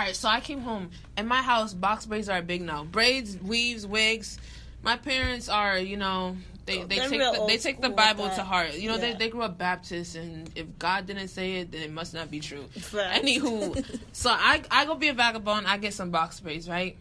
right, so I came home. In my house, box braids are big now. Braids, weaves, wigs. My parents are, you know, they take the Bible to heart. You know, they grew up Baptist, and if God didn't say it, then it must not be true. Right. Anywho, so I go be a vagabond. I get some box braids, right?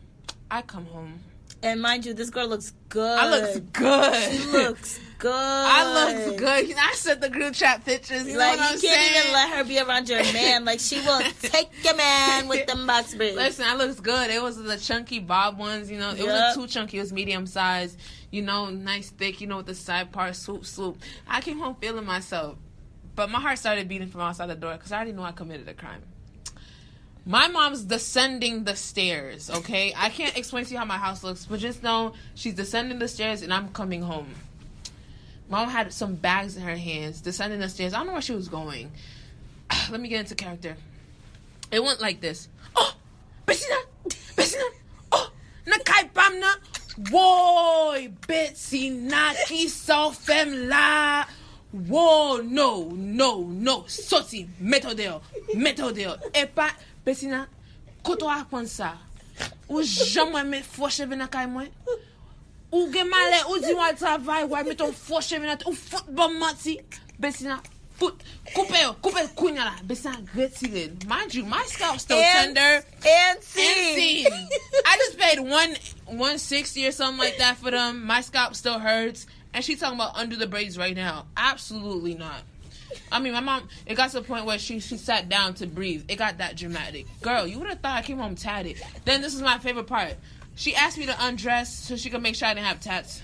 I come home. And mind you, this girl looks good. I looks good. She looks good. I look good. I sent the group chat pictures. You know what I'm saying? You can't even let her be around your man. Like, she will take your man with them box braids. Listen, I looks good. It was the chunky bob ones, you know. It wasn't too chunky. It was medium size. You know, nice thick, you know, with the side part, swoop. I came home feeling myself. But my heart started beating from outside the door because I already knew I committed a crime. My mom's descending the stairs, okay? I can't explain to you how my house looks, but just know she's descending the stairs and I'm coming home. Mom had some bags in her hands, descending the stairs. I don't know where she was going. Let me get into character. It went like this. Oh, Betsina, oh, Nakay pamna. Woy, Betsy, Naki, Sofem la. Whoa, no. Soti, metodel. Epa, Betsina, koto apon sa. Ou jamais met fòche vena kay mwen. Ou gen male, ou di mwa travay, ou met ton fòche vena, ou foot bon mati. Betsina, foot, coupe kunya la. Betsina, retire. Mind you, my scalp's still tender. And seen. I just paid $160 or something like that for them. My scalp still hurts. And she talking about undo the braids right now. Absolutely not. I mean, my mom, it got to the point where she sat down to breathe. It got that dramatic. Girl, you would have thought I came home tatted. Then this is my favorite part. She asked me to undress so she could make sure I didn't have tats.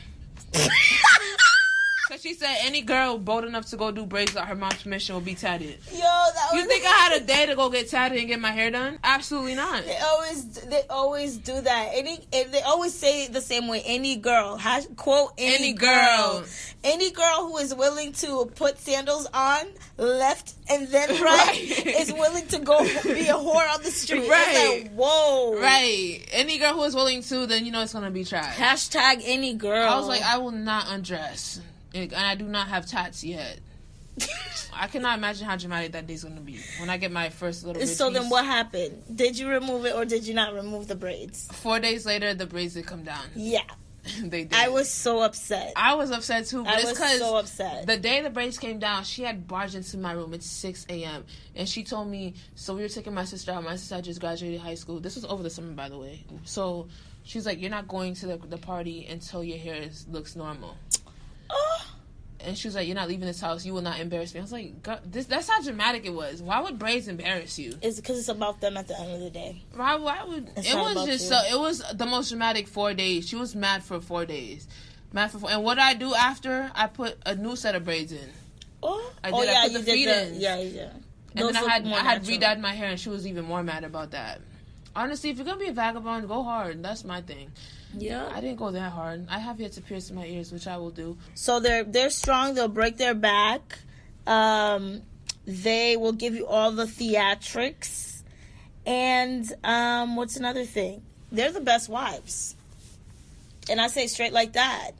Because she said any girl bold enough to go do braids without her mom's permission will be tatted. You think I had a day to go get tatted and get my hair done? Absolutely not. They always do that. They always say it the same way. Any girl, quote, any girl who is willing to put sandals on left and then right is willing to go be a whore on the street. Right. It's like, whoa. Right. Any girl who is willing to, then you know it's going to be trash. Hashtag any girl. I was like, I will not undress. And I do not have tats yet. I cannot imagine how dramatic that day's going to be when I get my first little bit. So then what happened? Did you remove it or did you not remove the braids? 4 days later, the braids did come down. Yeah. They did. I was so upset. I was upset too. But I was so upset. The day the braids came down, she had barged into my room at 6 a.m. And she told me, so we were taking my sister out. My sister had just graduated high school. This was over the summer, by the way. So she's like, you're not going to the party until your hair looks normal. Oh. And she was like, you're not leaving this house. You will not embarrass me. I was like, God, that's how dramatic it was. Why would braids embarrass you? It's because it's about them at the end of the day. Why would... It was just so... It was the most dramatic 4 days. She was mad for 4 days. And what I do after, I put a new set of braids in. Oh, I put the feed-ins. Yeah. And then I had re-dyed my hair, and she was even more mad about that. Honestly, if you're going to be a vagabond, go hard. That's my thing. Yeah. I didn't go that hard. I have yet to pierce my ears, which I will do. So they're strong. They'll break their back. They will give you all the theatrics. And what's another thing? They're the best wives. And I say straight like that.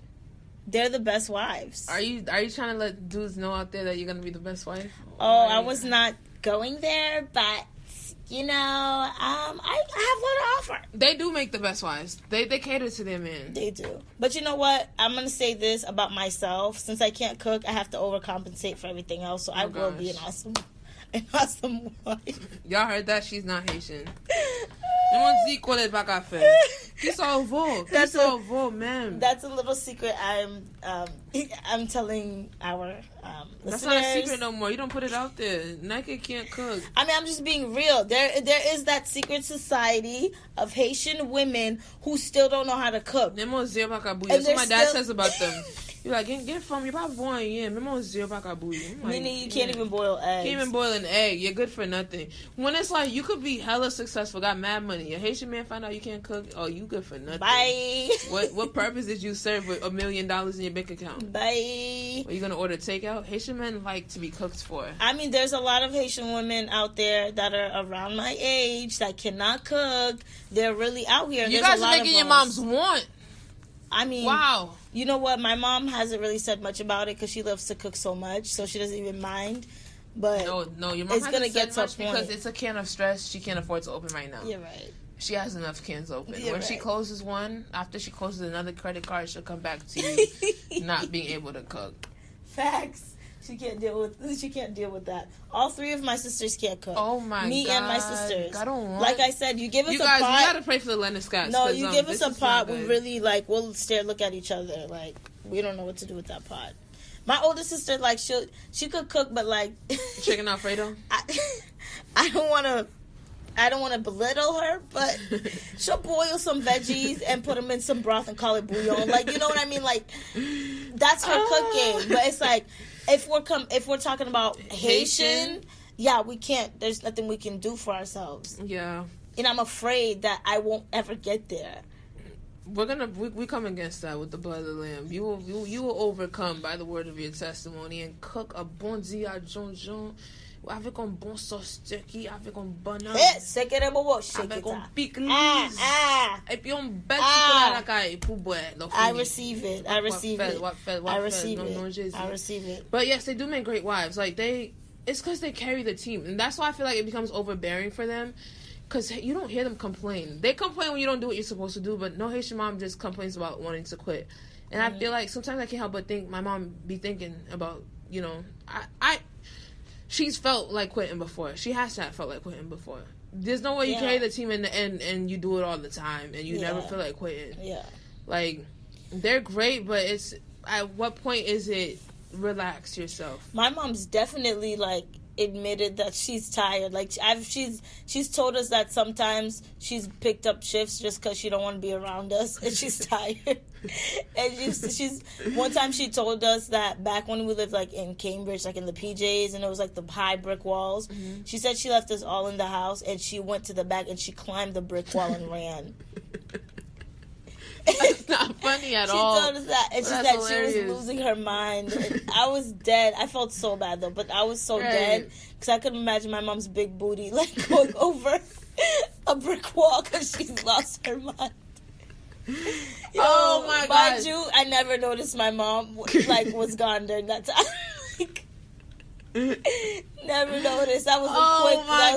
They're the best wives. Are you trying to let dudes know out there that you're going to be the best wife? Oh, I was not going there, but... You know, I have a lot to offer. They do make the best wives. They cater to their men. They do. But you know what? I'm going to say this about myself. Since I can't cook, I have to overcompensate for everything else. So I will be an awesome wife. Y'all heard that? She's not Haitian. That's a little secret I'm telling our that's listeners. not a secret no more. You don't put it out there. Naikey can't cook. I mean, I'm just being real. There is that secret society of Haitian women who still don't know how to cook. That's what my dad says about them. You're like, get it from your papa boy, yeah. Meaning you can't even boil eggs. Can't even boil an egg. You're good for nothing. When it's like, you could be hella successful, got mad money. A Haitian man find out you can't cook, oh, you good for nothing. Bye. What purpose did you serve with $1 million in your bank account? Bye. Are you going to order takeout? Haitian men like to be cooked for. I mean, there's a lot of Haitian women out there that are around my age that cannot cook. They're really out here. You guys are making your moms want. I mean, wow. You know what? My mom hasn't really said much about it because she loves to cook so much, so she doesn't even mind. But no, your mom it's gonna get to a point because it's a can of stress she can't afford to open right now. You're right. She has enough cans open. You're when right. she closes one, after she closes another credit card, she'll come back to you not being able to cook. Facts. She can't deal with that. All three of my sisters can't cook. Oh my god. Me and my sisters. I don't want. Like I said, you give us you a guys, pot. we gotta pray for the Lennon Scotts. No, you give us a pot. We good. really we'll look at each other like we don't know what to do with that pot. My older sister, like she could cook, but like chicken Alfredo. I don't want to belittle her, but she'll boil some veggies and put them in some broth and call it bouillon. Like, you know what I mean? Like, that's her cooking. But it's like, if we're talking about Haitian, yeah, we can't. There's nothing we can do for ourselves. Yeah. And I'm afraid that I won't ever get there. We come against that with the blood of the lamb. You will overcome by the word of your testimony and cook a bon dia jonjon. Avec un bon sauce turkey, avec un banane, avec un pickles, et puis un bel chocolat Lakay pour boire. I receive it. I receive it. But yes, they do make great wives. Like it's because they carry the team, and that's why I feel like it becomes overbearing for them. Because you don't hear them complain. They complain when you don't do what you're supposed to do, but no Haitian mom just complains about wanting to quit. And I feel like sometimes I can't help but think my mom be thinking about, she's felt like quitting before. She has to have felt like quitting before. There's no way you carry the team in the end and you do it all the time and you never feel like quitting. Yeah. Like, they're great, but it's, at what point is it relax yourself? My mom's definitely, admitted that she's tired. She's told us that sometimes she's picked up shifts just because she don't want to be around us and she's tired. And she's one time she told us that back when we lived in Cambridge, in the PJs, and it was the high brick walls. Mm-hmm. She said she left us all in the house and she went to the back and she climbed the brick wall and ran. That's not funny at all. She told us that, and she said hilarious. She was losing her mind. And I was dead. I felt so bad though, but I was so dead because I couldn't imagine my mom's big booty going over a brick wall because she lost her mind. Yo, oh my god! Mind you, I never noticed my mom was gone during that time. Never noticed. That was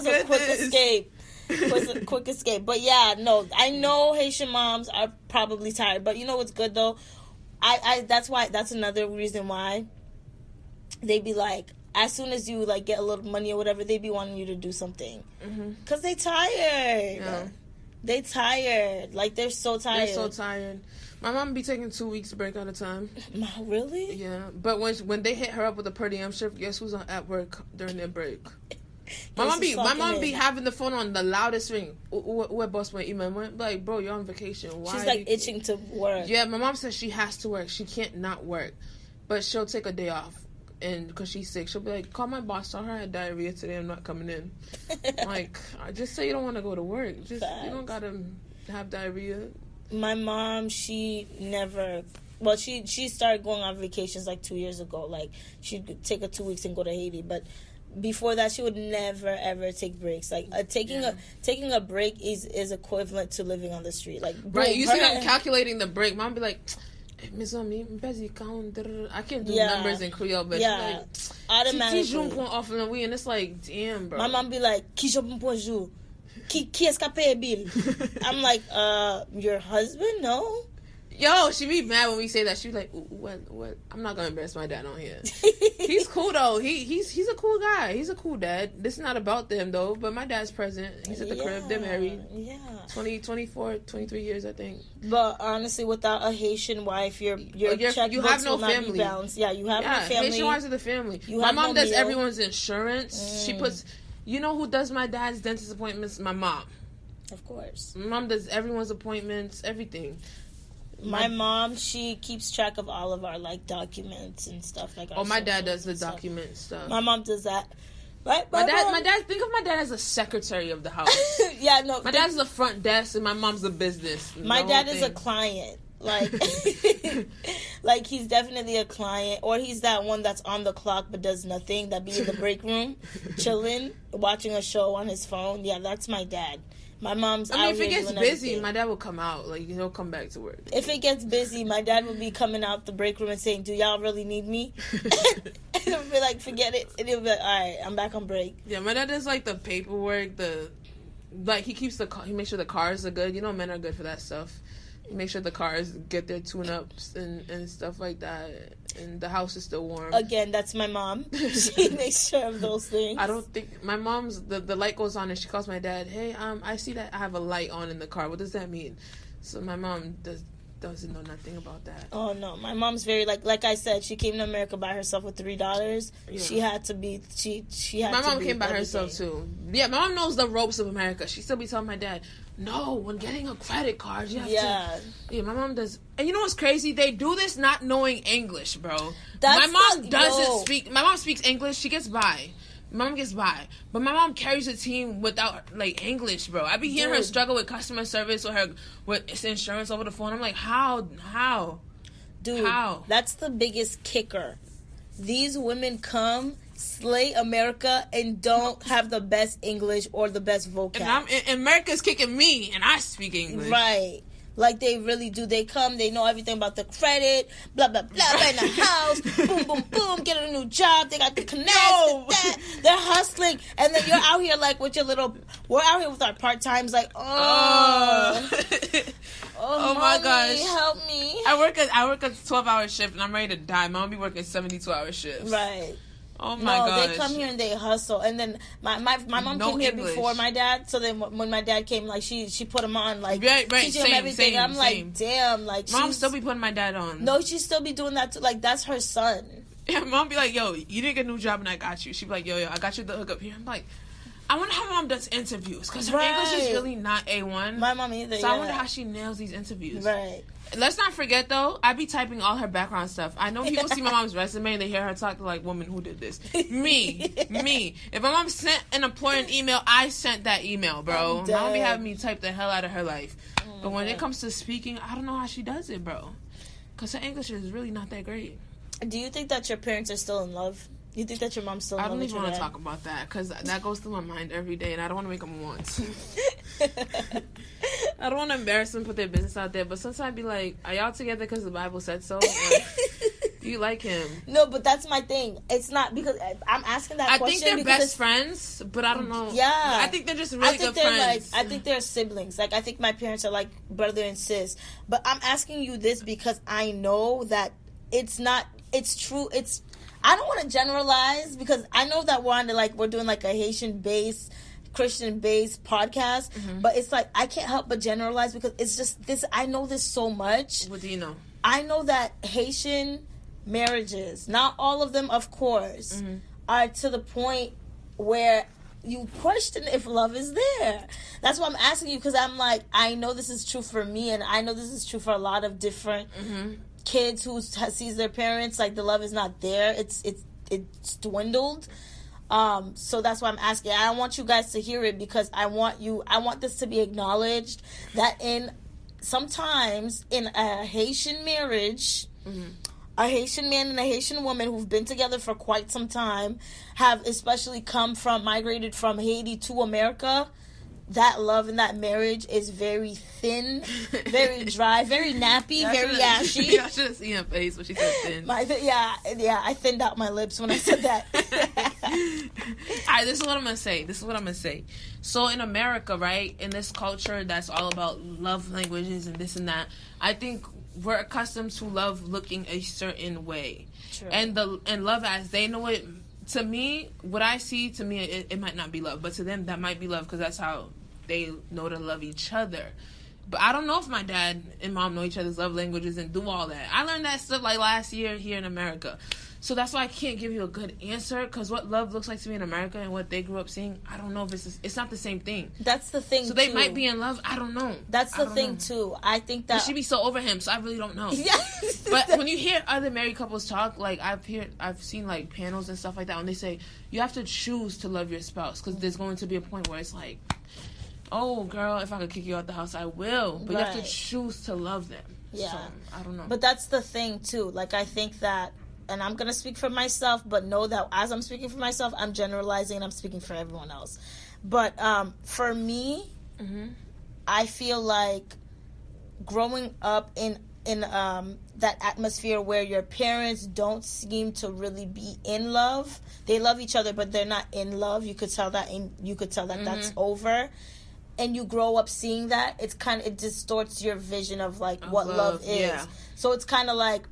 a quick escape. Was a quick escape. But yeah, no, I know Haitian moms are probably tired, but you know what's good though? That's another reason why they be as soon as you get a little money or whatever, they be wanting you to do something. Because they tired. Yeah. They tired. They're so tired. They're so tired. My mom be taking 2 weeks break at a time. Really? Yeah. But when they hit her up with a per diem shift, guess who's at work during their break? My mom be having the phone on the loudest ring. What boss went email went bro, you're on vacation. Why? She's itching to work. Yeah, my mom says she has to work. She can't not work, but she'll take a day off, and because she's sick, she'll be call my boss. Tell her I had diarrhea today. I'm not coming in. Just say you don't want to go to work. You don't gotta have diarrhea. My mom, she never. Well, she started going on vacations 2 years ago. She'd take 2 weeks and go to Haiti, but before that, she would never ever take breaks. Taking a break is equivalent to living on the street. Right, you see them calculating the break. Mom be like, I can't do numbers in Creole, but automatically. And it's damn, bro. My mom be like, qui est-ce qui paye bill? I'm your husband? No. Yo, she be mad when we say that. She be like, what? I'm not gonna embarrass my dad on here. He's cool though. He's a cool guy. He's a cool dad. This is not about them though. But my dad's present. He's at the crib. They're married. Yeah. 24, 23 years, I think. But honestly, without a Haitian wife, your checkbooks you have no will not family. be balanced. Yeah, you have no family. Haitian wives are the family. My mom does everyone's insurance. She puts. You know who does my dad's dentist appointments? My mom. Of course. My mom does everyone's appointments. Everything. My mom, she keeps track of all of our documents and stuff my dad does the document stuff. My mom does that. Right? My dad. Think of my dad as a secretary of the house. Yeah, no. My dad's the front desk, and my mom's the business. My dad is a client. He's definitely a client, or he's that one that's on the clock but does nothing. That be in the break room, chilling, watching a show on his phone. Yeah, that's my dad. My mom's I mean, out if it here gets doing busy, everything. my dad will come out. Like, he'll come back to work. If it gets busy, my dad will be coming out the break room and saying, "Do y'all really need me?" And he'll be like, "Forget it." And he'll be like, "All right, I'm back on break." Yeah, my dad does, like, the paperwork, like, he keeps he makes sure the cars are good. You know, men are good for that stuff. He makes sure the cars get their tune-ups and stuff like that. And the house is still warm. Again, that's my mom. She makes sure of those things. I don't think... My mom's... The light goes on and she calls my dad, "Hey, I see that I have a light on in the car. What does that mean?" So my mom doesn't know nothing about that. Oh, no. My mom's very... Like I said, she came to America by herself with $3. Yeah. She had to be... She had my to mom be came by everything. herself, too. Yeah, my mom knows the ropes of America. She still be telling my dad, "No, when getting a credit card, you have to..." Yeah, my mom does. And you know what's crazy? They do this not knowing English, bro. My mom doesn't speak... My mom speaks English. She gets by. My mom gets by. But my mom carries a team without, like, English, bro. I be hearing her struggle with customer service or with insurance over the phone. I'm like, how? Dude, how? That's the biggest kicker. These women come... slay America and don't have the best English or the best vocab. And America's kicking me and I speak English. Right. Like they really do. They come, they know everything about the credit, blah, blah, blah, buy in the house, boom, boom, boom, get a new job, they got the connects, they're hustling, and then you're out here like with your little, we're out here with our part-times like, oh my gosh. Help me. I work a 12-hour shift and I'm ready to die. Mom be working 72-hour shifts. Right. Oh my gosh. They come here and they hustle. And then my mom came here before my dad. So then when my dad came, like she put him on, like teaching him everything. I'm like, damn, like mom still be putting my dad on. No, she still be doing that too. Like that's her son. Yeah, mom be like, "Yo, you didn't get a new job and I got you." She be like, "Yo, I got you the hookup here." I'm like, I wonder how mom does interviews because her English is really not A1. My mom either. So I wonder how she nails these interviews. Right. Let's not forget though, I be typing all her background stuff. I know people see my mom's resume and they hear her talk to like, "Woman, who did this?" Me. If my mom sent an employer an email, I sent that email, bro. My mom be having me type the hell out of her life. But when it comes to speaking, I don't know how she does it, bro. Because her English is really not that great. Do you think that your parents are still in love? Do you think that your mom's still in love with your dad? I don't even want to talk about that because that goes through my mind every day and I don't want to make them want. I don't want to embarrass them, put their business out there, but sometimes I'd be like, "Are y'all together because the Bible said so?" Do you like him? No, but that's my thing. It's not because I'm asking that question. I think they're best friends, but I don't know. Yeah. I think they're just really good friends. I think they're siblings. Like, I think my parents are like brother and sis. But I'm asking you this because I know that it's true. I don't want to generalize because I know that we're doing like a Haitian-based, Christian-based podcast, but it's like I can't help but generalize because it's just this. I know this so much. What do you know? I know that Haitian marriages, not all of them, of course, are to the point where you question if love is there. That's why I'm asking you because I'm like, I know this is true for me, and I know this is true for a lot of different kids who sees their parents like the love is not there. It's dwindled. So that's why I'm asking. I want you guys to hear it because I want this to be acknowledged that sometimes in a Haitian marriage, a Haitian man and a Haitian woman who've been together for quite some time have especially migrated from Haiti to America. That love in that marriage is very thin, very dry, very nappy, very ashy. I should have seen her face when she said thin. I thinned out my lips when I said that. All right, this is what I'm going to say. So in America, right, in this culture that's all about love languages and this and that, I think we're accustomed to love looking a certain way. True. And love as they know it. To me, what I see, it might not be love, but to them, that might be love because that's how they know to love each other. But I don't know if my dad and mom know each other's love languages and do all that. I learned that stuff like last year here in America. So that's why I can't give you a good answer because what love looks like to me in America and what they grew up seeing, I don't know if it's not the same thing. That's the thing, so they might be in love. I don't know. That's the thing, too. I think that... But she be so over him, so I really don't know. Yeah. But when you hear other married couples talk, like I've seen like panels and stuff like that when they say, you have to choose to love your spouse because there's going to be a point where it's like, oh, girl, if I could kick you out the house, I will. But you have to choose to love them. Yeah. So, I don't know. But that's the thing, too. Like, I think that... And I'm going to speak for myself, but know that as I'm speaking for myself, I'm generalizing and I'm speaking for everyone else. But for me, I feel like growing up in that atmosphere where your parents don't seem to really be in love. They love each other, but they're not in love. You could tell that, that's over. And you grow up seeing that, it distorts your vision of like what love is. Yeah. So it's kind of like,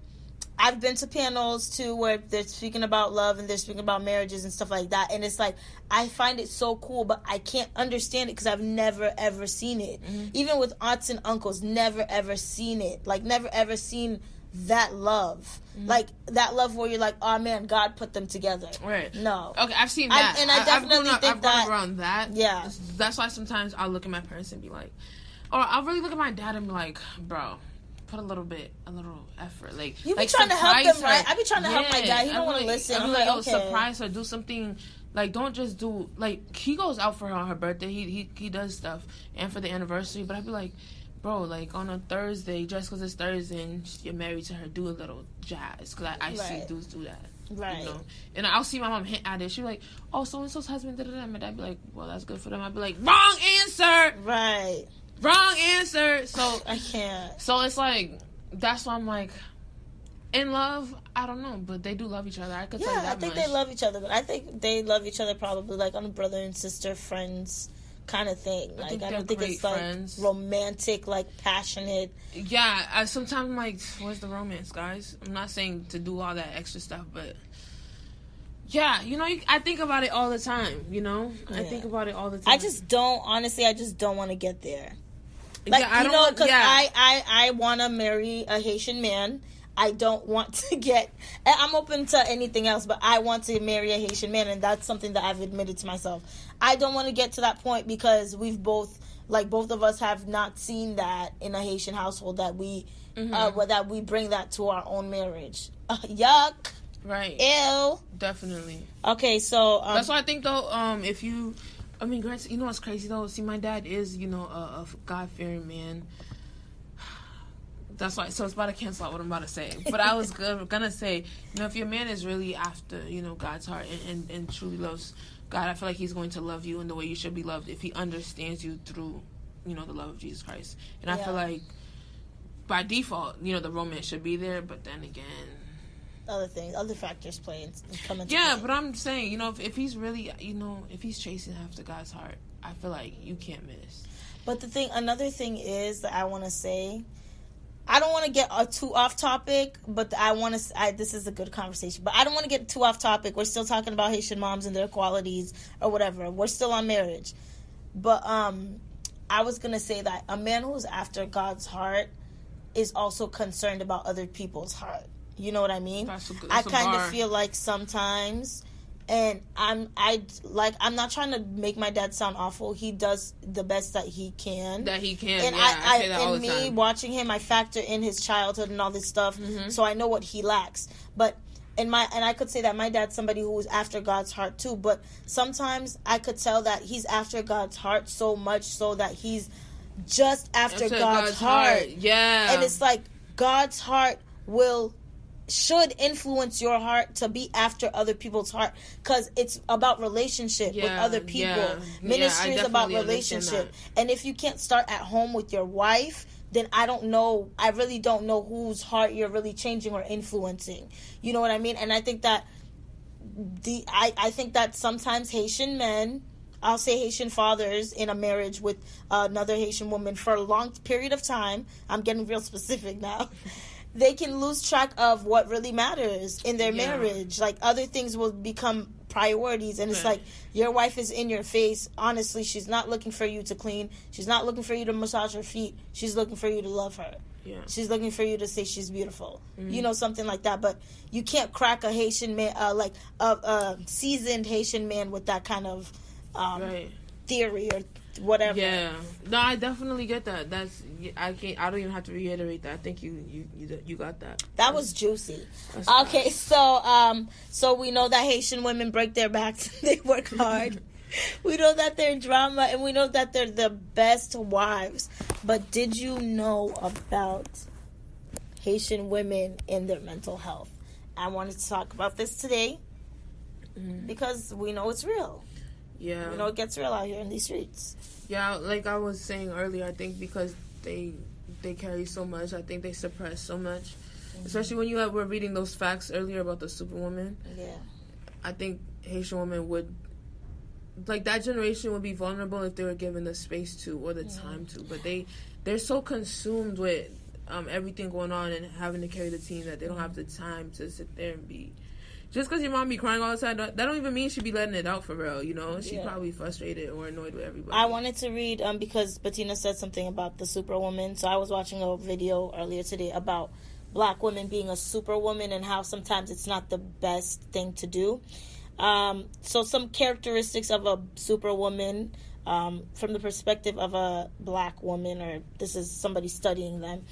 I've been to panels too where they're speaking about love and they're speaking about marriages and stuff like that, and it's like, I find it so cool, but I can't understand it because I've never ever seen it. Even with aunts and uncles, never ever seen it. Like, never ever seen that love. Like, that love where you're like, oh man, God put them together. Right. No. Okay, I've seen that. And I definitely I've grown around that. Yeah. That's why sometimes I'll look at my parents and be like, or I'll really look at my dad and be like, bro, put a little effort. Like, you be like trying to help them, right? I be trying to help my dad. He don't want to listen. I'm like, okay. Surprise her, do something. Like, don't just do, like, he goes out for her on her birthday. He does stuff, and for the anniversary. But I'd be like, bro, like, on a Thursday, just because it's Thursday and you're married to her, do a little jazz. Because I see dudes do that. Right. You know? And I'll see my mom hint at it. She'll be like, oh, so-and-so's husband did it. And my dad be like, well, that's good for them. I'd be like, wrong answer! Right. Wrong answer! So I can't. So it's like, that's why I'm like, in love, I don't know, but they do love each other. I could tell you that I think much. they love each other, but I think they love each other probably like on a brother and sister, friends kind of thing. Like, I don't think it's friends. Like romantic, like passionate. Yeah, I sometimes I'm like, where's the romance, guys? I'm not saying to do all that extra stuff, but yeah, you know, I think about it all the time. You know, I think about it all the time. I just don't want to get there. Like, because I want to marry a Haitian man. I don't want to I'm open to anything else, but I want to marry a Haitian man, and that's something that I've admitted to myself. I don't want to get to that point because both of us have not seen that in a Haitian household, that we that we bring that to our own marriage. Yuck. Right. Ew. Definitely. Okay, so that's why I think though, if you, I mean, you know what's crazy though? See, my dad is, you know, a God-fearing man. That's why, so it's about to cancel out what I'm about to say. But I was gonna say, you know, if your man is really after, you know, God's heart and truly loves God, I feel like he's going to love you in the way you should be loved if he understands you through, you know, the love of Jesus Christ. And I feel like, by default, you know, the romance should be there, but then again, other factors come into play. Yeah, but I'm saying, you know, if he's really, you know, if he's chasing after God's heart, I feel like you can't miss. But another thing is that I want to say, I don't want to get too off topic, but this is a good conversation, but I don't want to get too off topic. We're still talking about Haitian moms and their qualities or whatever. We're still on marriage. But I was going to say that a man who's after God's heart is also concerned about other people's heart. You know what I mean? I kind of feel like sometimes, and I'm not trying to make my dad sound awful. He does the best that he can. And I say that all the time. Watching him, I factor in his childhood and all this stuff, so I know what he lacks. But and I could say that my dad's somebody who was after God's heart too. But sometimes I could tell that he's after God's heart so much so that he's just after God's heart. Yeah, and it's like God's heart should influence your heart to be after other people's heart, because it's about relationship with other people. Ministry is about relationship, and if you can't start at home with your wife, then I really don't know whose heart you're really changing or influencing. You know what I mean? And I think that I think that sometimes Haitian men, I'll say Haitian fathers in a marriage with another Haitian woman for a long period of time, I'm getting real specific now, they can lose track of what really matters in their marriage. Like, other things will become priorities, and it's like, your wife is in your face. Honestly, she's not looking for you to clean. She's not looking for you to massage her feet. She's looking for you to love her. Yeah. She's looking for you to say she's beautiful. You know, something like that. But you can't crack a Haitian man, like a seasoned Haitian man with that kind of theory or whatever. Yeah, no, I definitely get that. I don't even have to reiterate that. I think you got that. That was juicy. Okay, so we know that Haitian women break their backs and they work hard. We know that they're drama, and we know that they're the best wives. But did you know about Haitian women and their mental health? I wanted to talk about this today because we know it's real. Yeah. You know, it gets real out here in these streets. Yeah, like I was saying earlier, I think because they carry so much, I think they suppress so much. Mm-hmm. Especially when were reading those facts earlier about the superwoman. Yeah. I think Haitian women would, like, that generation would be vulnerable if they were given the space to or the time to. But they're so consumed with everything going on and having to carry the team that they don't have the time to sit there and be. Just because your mom be crying all the time, that don't even mean she be letting it out for real, you know? She probably frustrated or annoyed with everybody. I wanted to read, because Bettina said something about the superwoman. So I was watching a video earlier today about black women being a superwoman and how sometimes it's not the best thing to do. So some characteristics of a superwoman from the perspective of a black woman, or this is somebody studying them.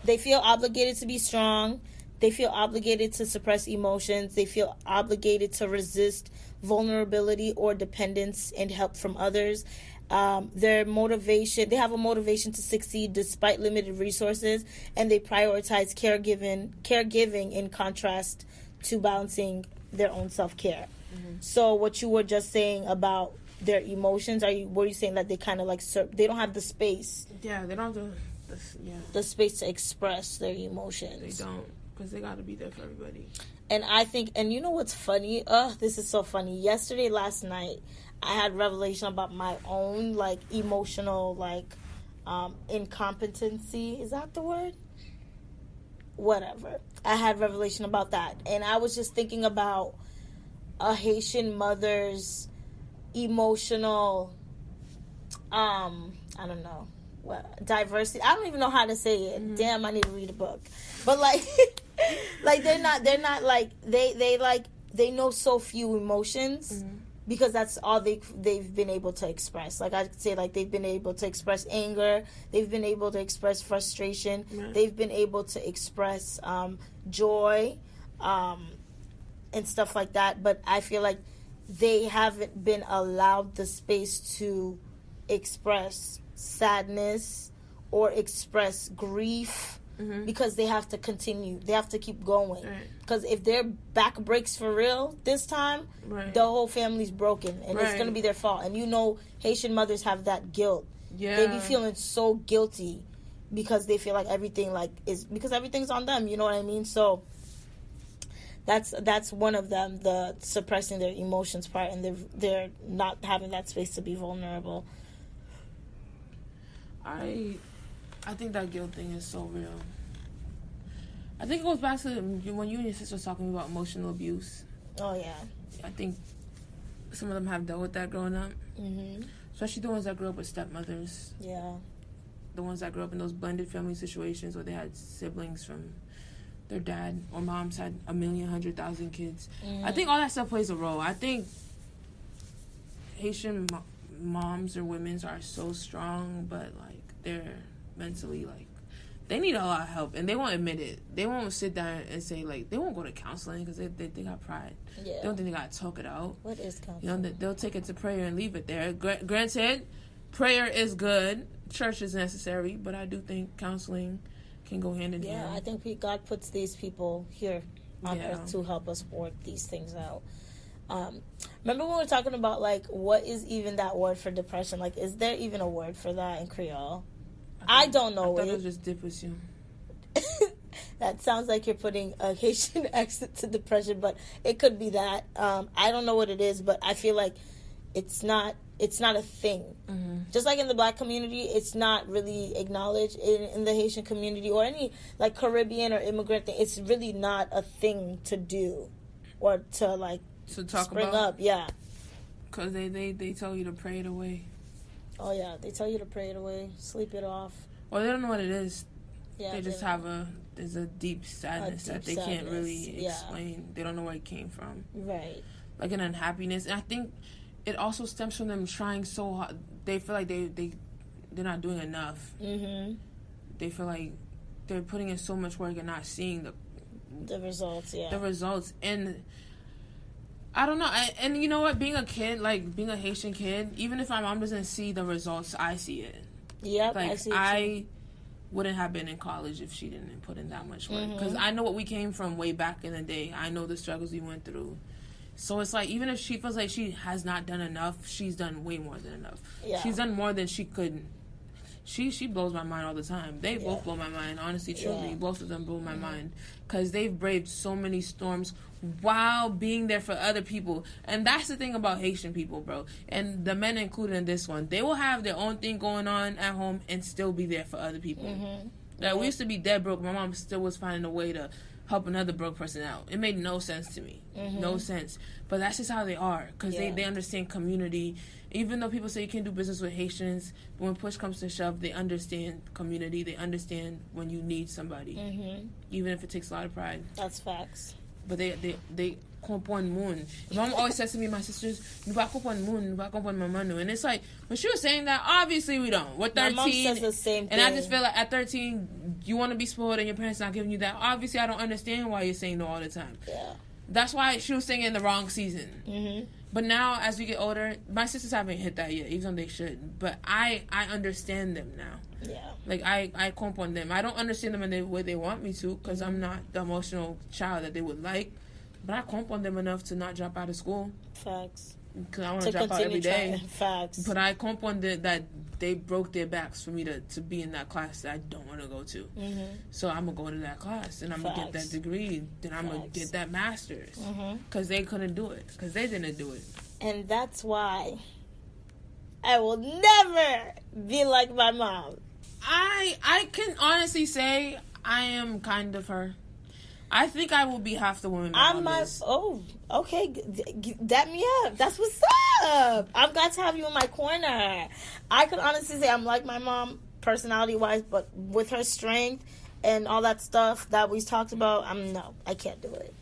They feel obligated to be strong. They feel obligated to suppress emotions. They feel obligated to resist vulnerability or dependence and help from others. They have a motivation to succeed despite limited resources, and they prioritize caregiving in contrast to balancing their own self-care. Mm-hmm. So what you were just saying about their emotions, were you saying that they kind of like they don't have the space? Yeah, they don't have the space to express their emotions. They don't. Because they got to be there for everybody. And I think, and you know what's funny? This is so funny. Last night, I had revelation about my own, like, emotional, like, incompetency. Is that the word? Whatever. I had revelation about that. And I was just thinking about a Haitian mother's emotional, I don't know. Diversity. I don't even know how to say it. Mm-hmm. Damn, I need to read a book. But like, like they're not like they know so few emotions, mm-hmm. because that's all they've been able to express. Like I could say, like they've been able to express anger, they've been able to express frustration, mm-hmm. they've been able to express joy, and stuff like that. But I feel like they haven't been allowed the space to express sadness or express grief, mm-hmm. because they have to continue. They have to keep going. Because if their back breaks for real this time, the whole family's broken, and it's going to be their fault. And you know, Haitian mothers have that guilt. Yeah. They be feeling so guilty because they feel like everything because everything's on them. You know what I mean? So that's one of them, the suppressing their emotions part, and they're not having that space to be vulnerable. I think that guilt thing is so real. I think it goes back to when you and your sister was talking about emotional abuse. Oh, yeah. I think some of them have dealt with that growing up. Mm-hmm. Especially the ones that grew up with stepmothers. Yeah. The ones that grew up in those blended family situations where they had siblings from their dad or moms had 1,100,000 kids. Mm-hmm. I think all that stuff plays a role. I think Haitian moms or women are so strong, but like they're mentally, like, they need a lot of help, and they won't admit it. They won't sit down and say, like, they won't go to counseling because they got pride. Yeah. They don't think they got to talk it out. What is counseling? You know, they'll take it to prayer and leave it there. Granted, prayer is good, church is necessary, but I do think counseling can go hand in hand. Yeah, I think God puts these people here on earth to help us work these things out. Remember when we were talking about, like, what is even that word for depression? Like, is there even a word for that in Creole? I don't know. I thought it was just depression. That sounds like you're putting a Haitian accent to depression, but it could be that. I don't know what it is, but I feel like it's not a thing. Mm-hmm. Just like in the black community, it's not really acknowledged in the Haitian community or any, like, Caribbean or immigrant thing. It's really not a thing to do or to, like, to talk spring about, up, yeah. Because they tell you to pray it away. Oh, yeah. They tell you to pray it away, sleep it off. Well, they don't know what it is. Yeah, they just there's a deep sadness that they can't really explain. They don't know where it came from. Right. Like an unhappiness. And I think it also stems from them trying so hard. They feel like they're not doing enough. Mm-hmm. They feel like they're putting in so much work and not seeing the results, yeah. The results. And I don't know. And you know what? Being a kid, like being a Haitian kid, even if my mom doesn't see the results, I see it. Yep, like, I see it too. Wouldn't have been in college if she didn't put in that much work. Because I know what we came from way back in the day. I know the struggles we went through. So it's like, even if she feels like she has not done enough, she's done way more than enough. Yeah. She's done more than she could. She blows my mind all the time. They both blow my mind, honestly, truly. Yeah. Both of them blow my mind. Because they've braved so many storms while being there for other people. And that's the thing about Haitian people, bro. And the men included in this one. They will have their own thing going on at home and still be there for other people. Like, we used to be dead broke. My mom still was finding a way to help another broke person out. It made no sense to me. No sense. But that's just how they are. Because they understand community. Even though people say you can't do business with Haitians, but when push comes to shove, they understand community. They understand when you need somebody. Even if it takes a lot of pride. That's facts. But they comprend moun. Mom always says to me, my sisters, "Nou pa comprend moun, nou pa comprend maman nou." And it's like, when she was saying that, obviously we don't. We're 13. My mom says the same thing. And I just feel like at 13, you want to be spoiled and your parents not giving you that. Obviously, I don't understand why you're saying no all the time. Yeah. That's why she was singing in the wrong season. But now, as we get older, my sisters haven't hit that yet, even though they should. But I understand them now. Yeah. Like, I comprehend them. I don't understand them in the way they want me to, because I'm not the emotional child that they would like. But I comprehend them enough to not drop out of school. Facts. Because I want to drop out every day. Facts. But I comprehend that they broke their backs for me to be in that class that I don't want to go to. So I'm going to go to that class, and I'm going to get that degree. Then I'm going to get that master's. Because they couldn't do it. Because they didn't do it. And that's why I will never be like my mom. I can honestly say I am kind of her. I think I will be half the woman my mom is. Oh, okay. Dap me up. That's what's up. I'm glad to have you in my corner. I could honestly say I'm like my mom, personality-wise, but with her strength and all that stuff that we talked about, no, I can't do it.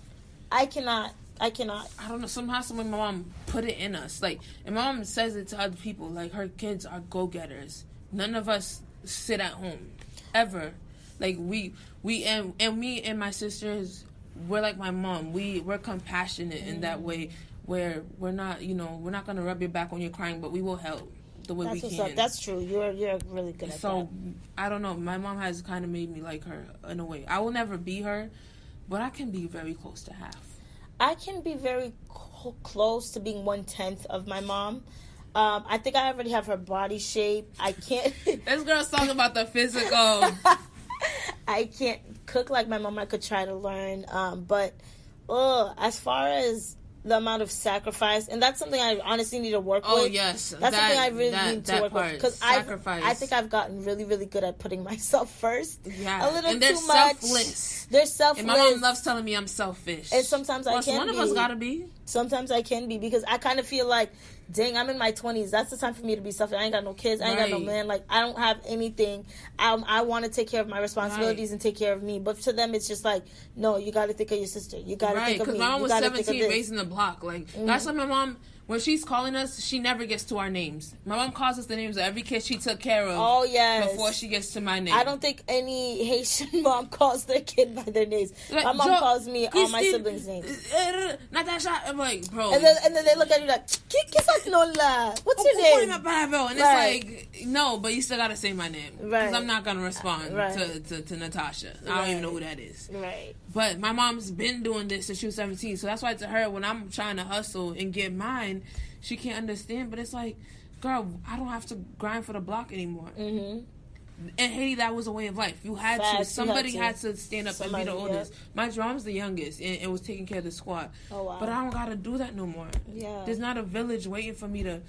I cannot. I don't know. Somehow, my mom put it in us. Like, and my mom says it to other people. Like, her kids are go-getters. None of us sit at home. Ever. Like, we and me and my sisters, we're like my mom. We're compassionate in that way, where we're not, we're not gonna rub your back when you're crying, but we will help the way we can. That's true. You're really good at that. So I don't know. My mom has kind of made me like her in a way. I will never be her, but I can be very close to half. I can be very close to being 1/10 of my mom. I think I already have her body shape. I can't. This girl's talking about the physical. I can't cook like my mom. I could try to learn. But as far as the amount of sacrifice, and that's something I honestly need to work with. Oh, yes. That's something I really need to work with. Because I think I've gotten really, really good at putting myself first. Yeah. A little and they're too much. Selfless. They're selfless. And my mom loves telling me I'm selfish. And sometimes I can be. One of us gotta be. Sometimes I can be, because I kind of feel like, dang, I'm in my 20s. That's the time for me to be selfish. I ain't got no kids. I ain't got no man. Like, I don't have anything. I want to take care of my responsibilities and take care of me. But to them, it's just like, no, you got to think of your sister. You got to think of me. Because my mom was 17 raising the block. Like, that's why my mom, when she's calling us, she never gets to our names. My mom calls us the names of every kid she took care of. Oh, yes. Before she gets to my name. I don't think any Haitian mom calls their kid by their names. Like, my mom calls me all my siblings' names. Natasha. I'm like, bro. And then they look at you like, what's your name? And it's like, no, but you still got to say my name. Because I'm not going to respond to Natasha. I don't even know who that is. Right. But my mom's been doing this since she was 17. So that's why to her, when I'm trying to hustle and get mine, she can't understand. But it's like, girl, I don't have to grind for the block anymore. In Haiti, that was a way of life. You had to. Somebody had to stand up and be the oldest. My mom's the youngest and was taking care of the squad. Oh, wow. But I don't got to do that no more. Yeah. There's not a village waiting for me to...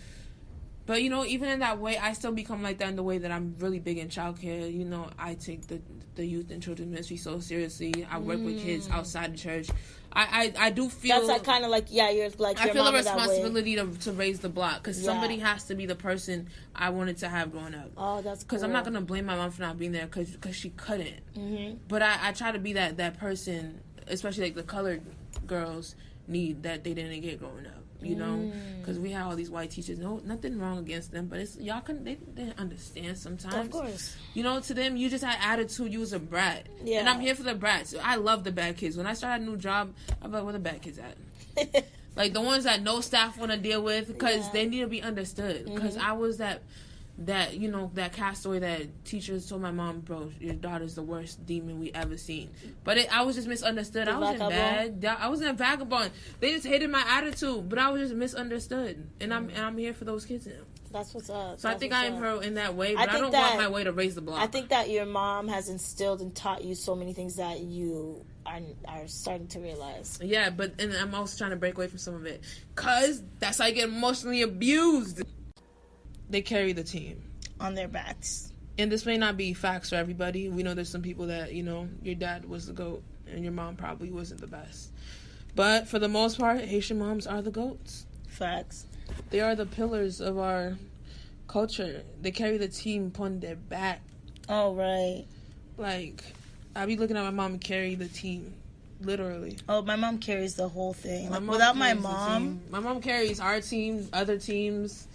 But, even in that way, I still become like that in the way that I'm really big in childcare. I take the youth and children's ministry so seriously. I work with kids outside the church. I do feel... That's like kind of like, you're like your I feel mom a responsibility to raise the block. Because somebody has to be the person I wanted to have growing up. Oh, that's cool. Because I'm not going to blame my mom for not being there because she couldn't. But I try to be that person, especially like the colored girls need that they didn't get growing up. Because we have all these white teachers. No, nothing wrong against them, but it's they didn't understand sometimes. Of course. To them, you just had attitude. You was a brat. Yeah. And I'm here for the brats. I love the bad kids. When I started a new job, I'm like, where the bad kids at? Like the ones that no staff want to deal with, because they need to be understood. Because I was that that, you know, that castaway that teachers told my mom, bro, your daughter's the worst demon we ever seen. But I was just misunderstood. I wasn't bad. I wasn't a vagabond. They just hated my attitude, but I was just misunderstood. And I'm here for those kids now. That's what's up. So I think I am her in that way, but I don't want my way to raise the block. I think that your mom has instilled and taught you so many things that you are starting to realize. Yeah, and I'm also trying to break away from some of it. Because that's how I get emotionally abused. They carry the team on their backs. And this may not be facts for everybody. We know there's some people that, you know, your dad was the GOAT and your mom probably wasn't the best. But for the most part, Haitian moms are the GOATs. Facts. They are the pillars of our culture. They carry the team upon their back. Oh, right. Like, I be looking at my mom carry the team. Literally. Oh, my mom carries the whole thing. Like, without my mom... My mom carries our team, other teams...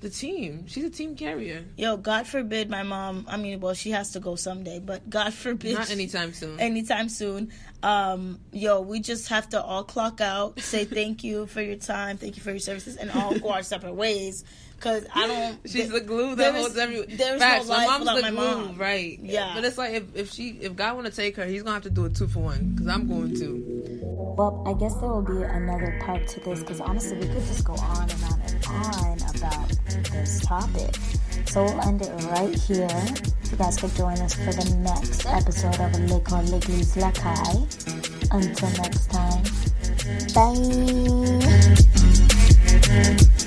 The team. She's a team carrier. Yo, God forbid my mom... I mean, well, she has to go someday, but God forbid... Not anytime soon. Anytime soon. We just have to all clock out, say thank you for your time, thank you for your services, and all go our separate ways. Because I don't... She's the glue that holds everything. There's no life without my mom. Right. Yeah. But it's like, if God want to take her, he's going to have to do a 2-for-1. Because I'm going to. Well, I guess there will be another part to this, because honestly, we could just go on and on and on about this topic. So we'll end it right here. You guys could join us for the next episode of Lekol, Legliz, Lakay. Until next time, bye.